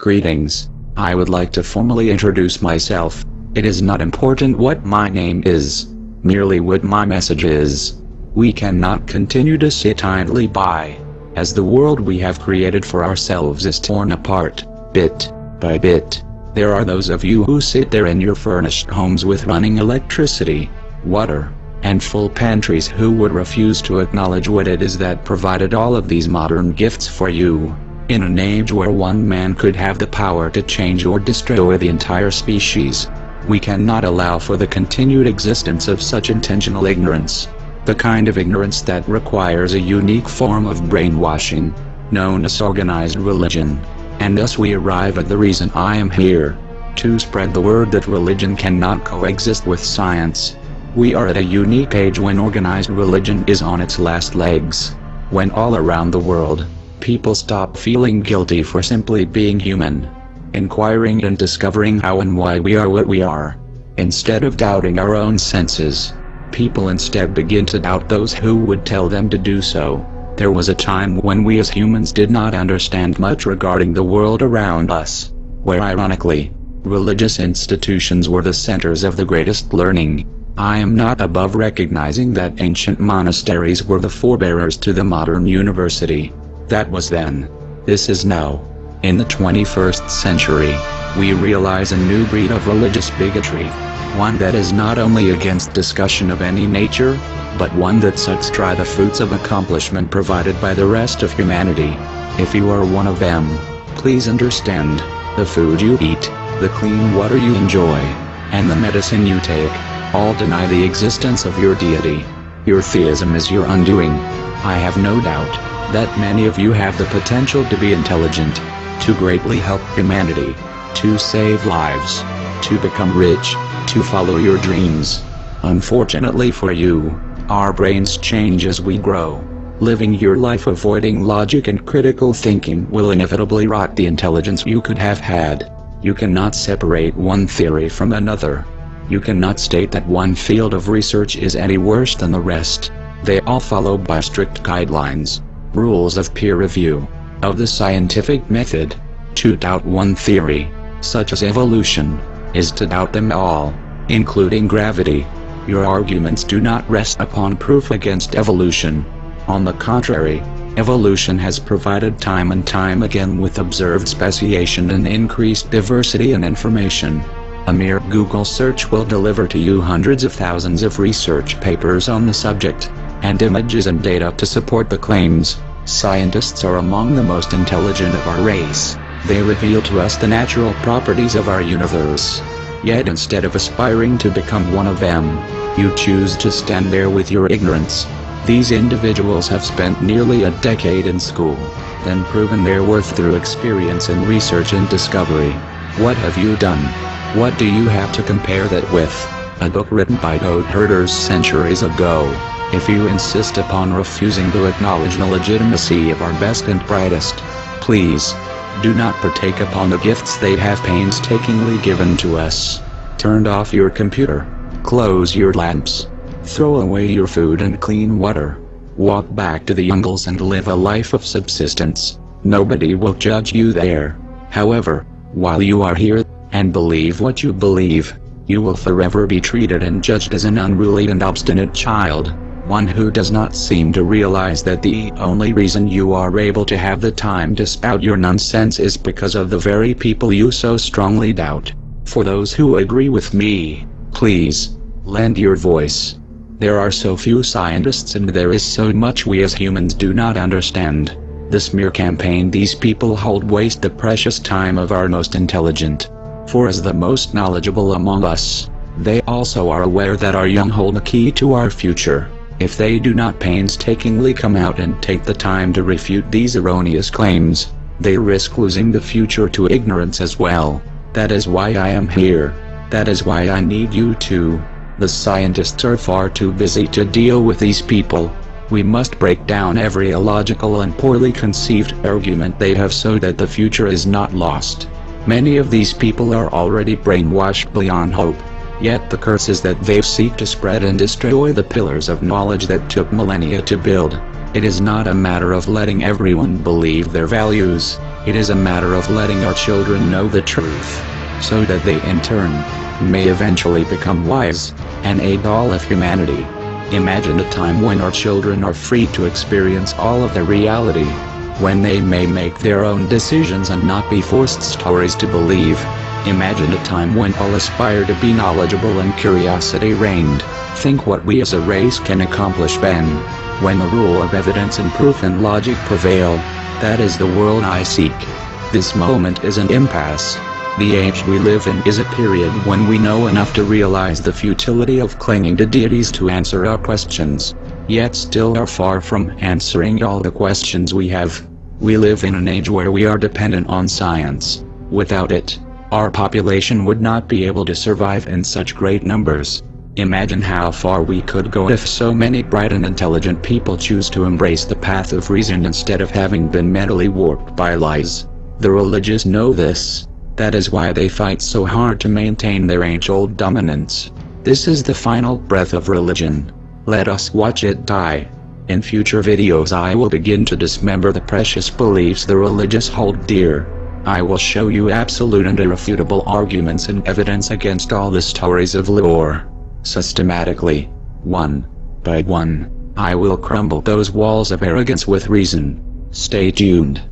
Greetings. I would like to formally introduce myself. It is not important what my name is, merely what my message is. We cannot continue to sit idly by, as the world we have created for ourselves is torn apart, bit by bit. There are those of you who sit there in your furnished homes with running electricity, water, and full pantries who would refuse to acknowledge what it is that provided all of these modern gifts for you. In an age where one man could have the power to change or destroy the entire species, we cannot allow for the continued existence of such intentional ignorance. The kind of ignorance that requires a unique form of brainwashing, known as organized religion. And thus we arrive at the reason I am here, to spread the word that religion cannot coexist with science. We are at a unique age when organized religion is on its last legs. When all around the world, people stop feeling guilty for simply being human, inquiring and discovering how and why we are what we are. Instead of doubting our own senses, people instead begin to doubt those who would tell them to do so. There was a time when we as humans did not understand much regarding the world around us, where ironically, religious institutions were the centers of the greatest learning. I am not above recognizing that ancient monasteries were the forebearers to the modern university. That was then. This is now. In the 21st century, we realize a new breed of religious bigotry. One that is not only against discussion of any nature, but one that sucks dry the fruits of accomplishment provided by the rest of humanity. If you are one of them, please understand, the food you eat, the clean water you enjoy, and the medicine you take, all deny the existence of your deity. Your theism is your undoing. I have no doubt that many of you have the potential to be intelligent, to greatly help humanity, to save lives, to become rich, to follow your dreams. Unfortunately for you, our brains change as we grow. Living your life avoiding logic and critical thinking will inevitably rot the intelligence you could have had. You cannot separate one theory from another. You cannot state that one field of research is any worse than the rest. They all follow by strict guidelines, rules of peer review, of the scientific method. To doubt one theory, such as evolution, is to doubt them all, including gravity. Your arguments do not rest upon proof against evolution. On the contrary, evolution has provided time and time again with observed speciation and increased diversity in information. A mere Google search will deliver to you hundreds of thousands of research papers on the subject, and images and data to support the claims. Scientists are among the most intelligent of our race. They reveal to us the natural properties of our universe. Yet instead of aspiring to become one of them, you choose to stand there with your ignorance. These individuals have spent nearly a decade in school, then proven their worth through experience in research and discovery. What have you done? What do you have to compare that with? A book written by goat herders centuries ago. If you insist upon refusing to acknowledge the legitimacy of our best and brightest, please, do not partake upon the gifts they have painstakingly given to us. Turn off your computer. Close your lamps. Throw away your food and clean water. Walk back to the jungles and live a life of subsistence. Nobody will judge you there. However, while you are here, and believe what you believe, you will forever be treated and judged as an unruly and obstinate child. One who does not seem to realize that the only reason you are able to have the time to spout your nonsense is because of the very people you so strongly doubt. For those who agree with me, please, lend your voice. There are so few scientists and there is so much we as humans do not understand. The smear campaign these people hold waste the precious time of our most intelligent. For as the most knowledgeable among us, they also are aware that our young hold the key to our future. If they do not painstakingly come out and take the time to refute these erroneous claims, they risk losing the future to ignorance as well. That is why I am here. That is why I need you too. The scientists are far too busy to deal with these people. We must break down every illogical and poorly conceived argument they have so that the future is not lost. Many of these people are already brainwashed beyond hope. Yet the curse is that they seek to spread and destroy the pillars of knowledge that took millennia to build. It is not a matter of letting everyone believe their values. It is a matter of letting our children know the truth, so that they in turn may eventually become wise and aid all of humanity. Imagine a time when our children are free to experience all of the reality, when they may make their own decisions and not be forced stories to believe. Imagine a time when all aspire to be knowledgeable and curiosity reigned. Think what we as a race can accomplish then, when the rule of evidence and proof and logic prevail. That is the world I seek. This moment is an impasse. The age we live in is a period when we know enough to realize the futility of clinging to deities to answer our questions, yet still are far from answering all the questions we have. We live in an age where we are dependent on science. Without it, our population would not be able to survive in such great numbers. Imagine how far we could go if so many bright and intelligent people choose to embrace the path of reason instead of having been mentally warped by lies. The religious know this. That is why they fight so hard to maintain their age-old dominance. This is the final breath of religion. Let us watch it die. In future videos I will begin to dismember the precious beliefs the religious hold dear. I will show you absolute and irrefutable arguments and evidence against all the stories of lore. Systematically, one by one, I will crumble those walls of arrogance with reason. Stay tuned.